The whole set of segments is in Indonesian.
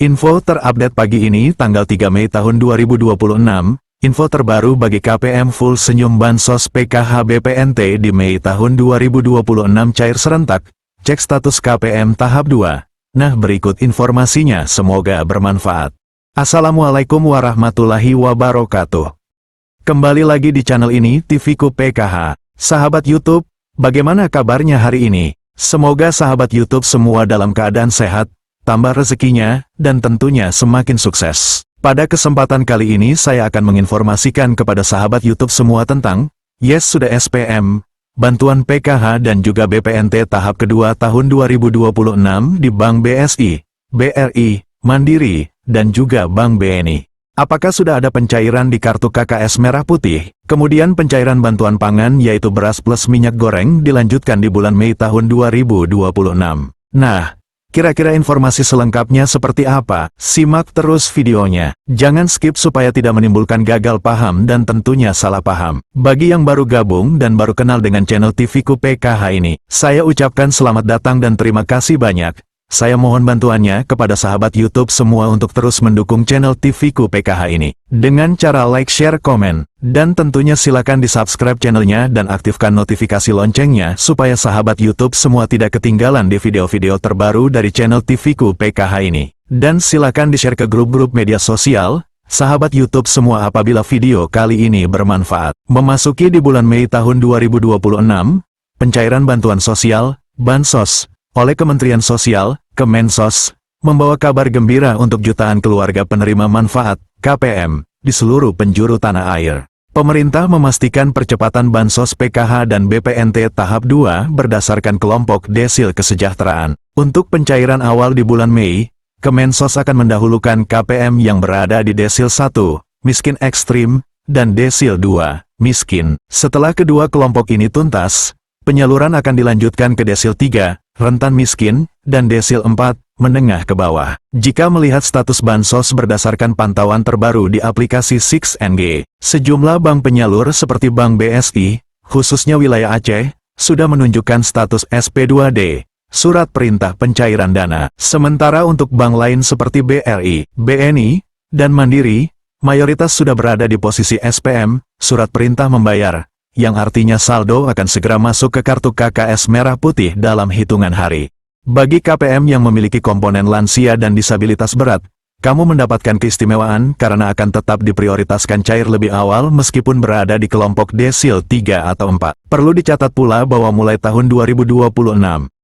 Info terupdate pagi ini tanggal 3 Mei tahun 2026, info terbaru bagi KPM Full Senyum Bansos PKH BPNT di Mei tahun 2026 cair serentak, cek status KPM tahap 2. Nah berikut informasinya, semoga bermanfaat. Assalamualaikum warahmatullahi wabarakatuh. Kembali lagi di channel ini TVku PKH. Sahabat YouTube, bagaimana kabarnya hari ini? Semoga sahabat YouTube semua dalam keadaan sehat, tambah rezekinya, dan tentunya semakin sukses. Pada kesempatan kali ini saya akan menginformasikan kepada sahabat YouTube semua tentang Yes Sudah SPM, bantuan PKH dan juga BPNT tahap kedua tahun 2026 di Bank BSI, BRI, Mandiri, dan juga Bank BNI. Apakah sudah ada pencairan di kartu KKS Merah Putih? Kemudian pencairan bantuan pangan yaitu beras plus minyak goreng dilanjutkan di bulan Mei tahun 2026. Nah, kira-kira informasi selengkapnya seperti apa? Simak terus videonya. Jangan skip supaya tidak menimbulkan gagal paham dan tentunya salah paham. Bagi yang baru gabung dan baru kenal dengan channel TVku PKH ini, saya ucapkan selamat datang dan terima kasih banyak. Saya mohon bantuannya kepada sahabat YouTube semua untuk terus mendukung channel TVku PKH ini. Dengan cara like, share, komen, dan tentunya silakan di-subscribe channelnya dan aktifkan notifikasi loncengnya supaya sahabat YouTube semua tidak ketinggalan di video-video terbaru dari channel TVku PKH ini. Dan silakan di-share ke grup-grup media sosial, sahabat YouTube semua apabila video kali ini bermanfaat. Memasuki di bulan Mei tahun 2026, pencairan bantuan sosial, Bansos, oleh Kementerian Sosial, Kemensos, membawa kabar gembira untuk jutaan keluarga penerima manfaat, KPM, di seluruh penjuru tanah air. Pemerintah memastikan percepatan Bansos PKH dan BPNT tahap 2 berdasarkan kelompok desil kesejahteraan. Untuk pencairan awal di bulan Mei, Kemensos akan mendahulukan KPM yang berada di desil 1, miskin ekstrim, dan desil 2, miskin. Setelah kedua kelompok ini tuntas, penyaluran akan dilanjutkan ke desil 3, rentan miskin, dan desil 4, menengah ke bawah. Jika melihat status Bansos berdasarkan pantauan terbaru di aplikasi 6NG, sejumlah bank penyalur seperti Bank BSI, khususnya wilayah Aceh, sudah menunjukkan status SP2D, surat perintah pencairan dana. Sementara untuk bank lain seperti BRI, BNI, dan Mandiri, mayoritas sudah berada di posisi SPM, surat perintah membayar, yang artinya saldo akan segera masuk ke kartu KKS Merah Putih dalam hitungan hari. Bagi KPM yang memiliki komponen lansia dan disabilitas berat, kamu mendapatkan keistimewaan karena akan tetap diprioritaskan cair lebih awal meskipun berada di kelompok desil 3 atau 4. Perlu dicatat pula bahwa mulai tahun 2026,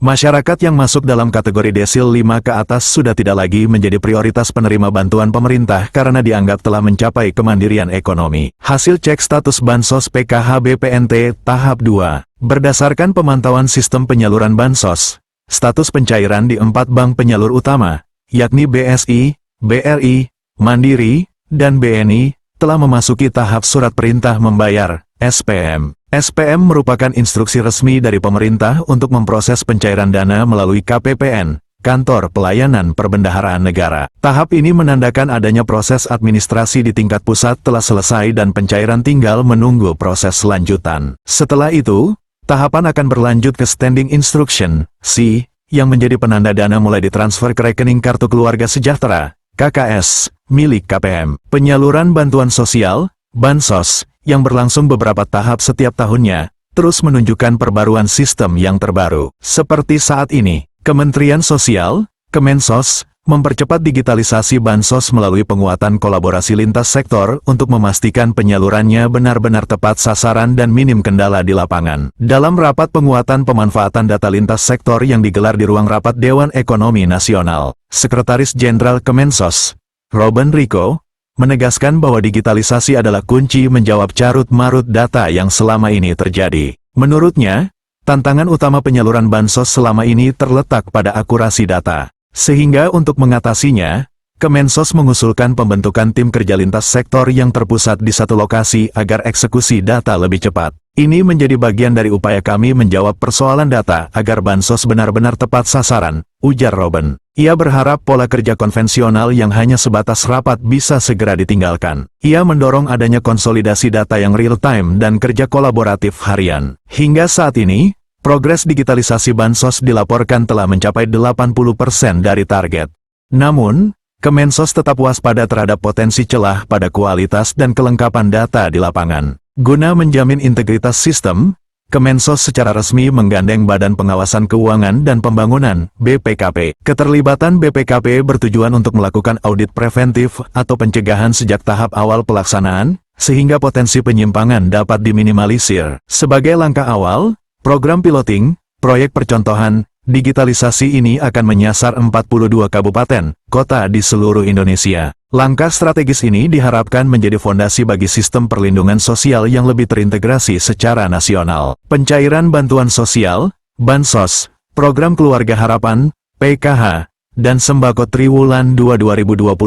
masyarakat yang masuk dalam kategori desil 5 ke atas sudah tidak lagi menjadi prioritas penerima bantuan pemerintah karena dianggap telah mencapai kemandirian ekonomi. Hasil cek status Bansos PKH BPNT tahap 2, berdasarkan pemantauan sistem penyaluran Bansos, status pencairan di 4 bank penyalur utama, yakni BSI, BRI, Mandiri, dan BNI, telah memasuki tahap surat perintah membayar, SPM. SPM merupakan instruksi resmi dari pemerintah untuk memproses pencairan dana melalui KPPN, Kantor Pelayanan Perbendaharaan Negara. Tahap ini menandakan adanya proses administrasi di tingkat pusat telah selesai dan pencairan tinggal menunggu proses lanjutan. Setelah itu, tahapan akan berlanjut ke Standing Instruction, C, yang menjadi penanda dana mulai ditransfer ke rekening Kartu Keluarga Sejahtera, KKS, milik KPM. Penyaluran bantuan sosial, Bansos, yang berlangsung beberapa tahap setiap tahunnya, terus menunjukkan perbaruan sistem yang terbaru. Seperti saat ini, Kementerian Sosial, Kemensos, mempercepat digitalisasi Bansos melalui penguatan kolaborasi lintas sektor untuk memastikan penyalurannya benar-benar tepat sasaran dan minim kendala di lapangan. Dalam rapat penguatan pemanfaatan data lintas sektor yang digelar di ruang rapat Dewan Ekonomi Nasional, Sekretaris Jenderal Kemensos, Robben Rico, menegaskan bahwa digitalisasi adalah kunci menjawab carut-marut data yang selama ini terjadi. Menurutnya, tantangan utama penyaluran Bansos selama ini terletak pada akurasi data. Sehingga untuk mengatasinya, Kemensos mengusulkan pembentukan tim kerja lintas sektor yang terpusat di satu lokasi agar eksekusi data lebih cepat. Ini menjadi bagian dari upaya kami menjawab persoalan data agar Bansos benar-benar tepat sasaran, ujar Robben. Ia berharap pola kerja konvensional yang hanya sebatas rapat bisa segera ditinggalkan. Ia mendorong adanya konsolidasi data yang real-time dan kerja kolaboratif harian. Hingga saat ini, progres digitalisasi Bansos dilaporkan telah mencapai 80% dari target. Namun, Kemensos tetap waspada terhadap potensi celah pada kualitas dan kelengkapan data di lapangan. Guna menjamin integritas sistem, Kemensos secara resmi menggandeng Badan Pengawasan Keuangan dan Pembangunan (BPKP). Keterlibatan BPKP bertujuan untuk melakukan audit preventif atau pencegahan sejak tahap awal pelaksanaan, sehingga potensi penyimpangan dapat diminimalisir. Sebagai langkah awal, program piloting, proyek percontohan, digitalisasi ini akan menyasar 42 kabupaten, kota di seluruh Indonesia. Langkah strategis ini diharapkan menjadi fondasi bagi sistem perlindungan sosial yang lebih terintegrasi secara nasional. Pencairan bantuan sosial, Bansos, Program Keluarga Harapan, PKH, dan Sembako Triwulan 2 2026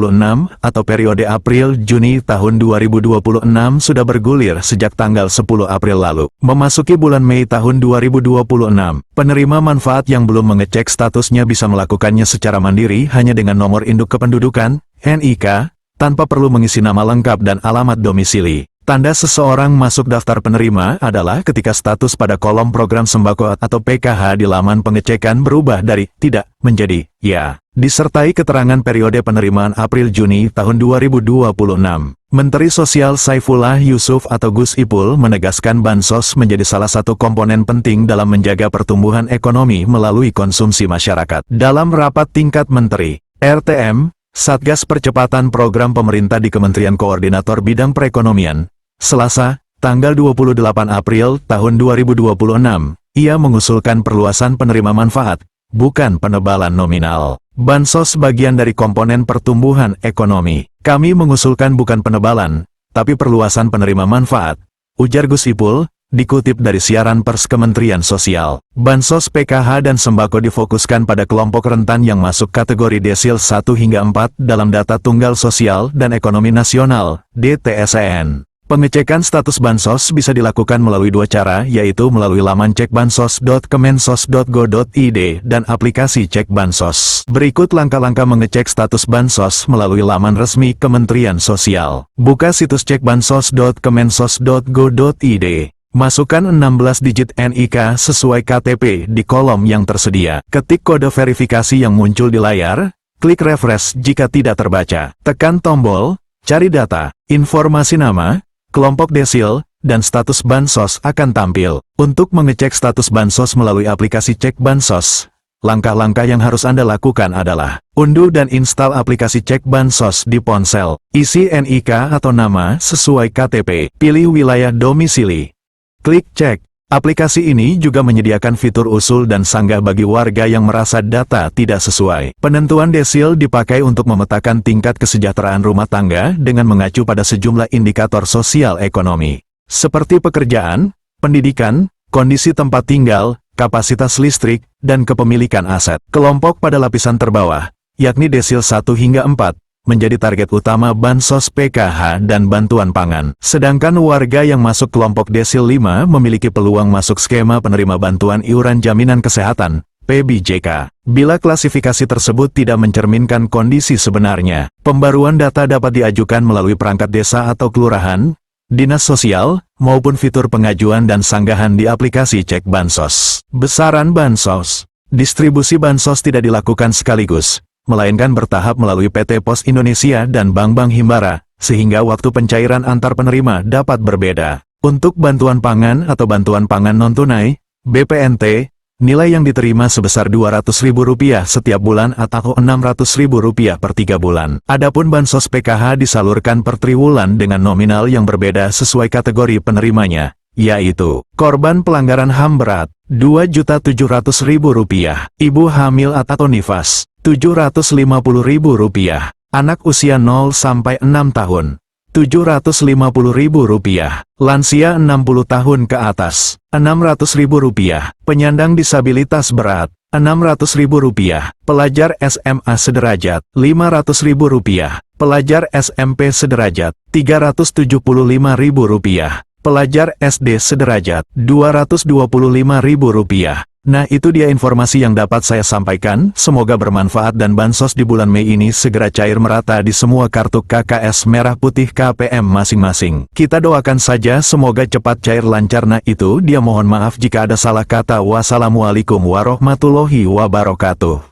atau periode April-Juni tahun 2026 sudah bergulir sejak tanggal 10 April lalu. Memasuki bulan Mei tahun 2026, penerima manfaat yang belum mengecek statusnya bisa melakukannya secara mandiri hanya dengan nomor induk kependudukan, NIK, tanpa perlu mengisi nama lengkap dan alamat domisili. Tanda seseorang masuk daftar penerima adalah ketika status pada kolom program sembako atau PKH di laman pengecekan berubah dari tidak menjadi ya, disertai keterangan periode penerimaan April-Juni tahun 2026. Menteri Sosial Saifullah Yusuf atau Gus Ipul menegaskan Bansos menjadi salah satu komponen penting dalam menjaga pertumbuhan ekonomi melalui konsumsi masyarakat. Dalam rapat tingkat Menteri, RTM, Satgas Percepatan Program Pemerintah di Kementerian Koordinator Bidang Perekonomian, Selasa, tanggal 28 April tahun 2026, ia mengusulkan perluasan penerima manfaat, bukan penebalan nominal. Bansos bagian dari komponen pertumbuhan ekonomi. Kami mengusulkan bukan penebalan, tapi perluasan penerima manfaat, ujar Gus Ipul, dikutip dari siaran pers Kementerian Sosial. Bansos PKH dan sembako difokuskan pada kelompok rentan yang masuk kategori desil 1 hingga 4 dalam data Tunggal Sosial dan Ekonomi Nasional, DTSEN. Pengecekan status Bansos bisa dilakukan melalui dua cara, yaitu melalui laman cekbansos.kemensos.go.id dan aplikasi Cek Bansos. Berikut langkah-langkah mengecek status Bansos melalui laman resmi Kementerian Sosial. Buka situs cekbansos.kemensos.go.id. Masukkan 16 digit NIK sesuai KTP di kolom yang tersedia. Ketik kode verifikasi yang muncul di layar, klik refresh jika tidak terbaca. Tekan tombol, cari data, informasi nama, kelompok desil, dan status Bansos akan tampil. Untuk mengecek status Bansos melalui aplikasi Cek Bansos, langkah-langkah yang harus Anda lakukan adalah unduh dan install aplikasi Cek Bansos di ponsel. Isi NIK atau nama sesuai KTP. Pilih wilayah domisili. Klik Cek. Aplikasi ini juga menyediakan fitur usul dan sanggah bagi warga yang merasa data tidak sesuai. Penentuan desil dipakai untuk memetakan tingkat kesejahteraan rumah tangga dengan mengacu pada sejumlah indikator sosial ekonomi, seperti pekerjaan, pendidikan, kondisi tempat tinggal, kapasitas listrik, dan kepemilikan aset. Kelompok pada lapisan terbawah, yakni desil 1 hingga 4, menjadi target utama Bansos PKH dan bantuan pangan. Sedangkan warga yang masuk kelompok desil 5 memiliki peluang masuk skema penerima bantuan iuran jaminan kesehatan, PBJK. Bila klasifikasi tersebut tidak mencerminkan kondisi sebenarnya, pembaruan data dapat diajukan melalui perangkat desa atau kelurahan, dinas sosial, maupun fitur pengajuan dan sanggahan di aplikasi Cek Bansos. Besaran Bansos. Distribusi Bansos tidak dilakukan sekaligus, melainkan bertahap melalui PT Pos Indonesia dan Bank-Bank Himbara, sehingga waktu pencairan antar penerima dapat berbeda. Untuk bantuan pangan atau bantuan pangan non-tunai, BPNT, nilai yang diterima sebesar Rp200.000 setiap bulan atau Rp600.000 per 3 bulan. Adapun Bansos PKH disalurkan per triwulan dengan nominal yang berbeda sesuai kategori penerimanya, yaitu korban pelanggaran HAM berat, Rp2.700.000, ibu hamil atau nifas, Rp750.000, anak usia 0 sampai 6 tahun, Rp750.000, lansia 60 tahun ke atas, Rp600.000, penyandang disabilitas berat, Rp600.000, pelajar SMA sederajat, Rp500.000, pelajar SMP sederajat, Rp375.000, pelajar SD sederajat, Rp225.000. Nah, itu dia informasi yang dapat saya sampaikan. Semoga bermanfaat dan Bansos di bulan Mei ini segera cair merata di semua kartu KKS merah putih KPM masing-masing. Kita doakan saja semoga cepat cair lancar. Nah, itu dia, mohon maaf jika ada salah kata. Wassalamualaikum warahmatullahi wabarakatuh.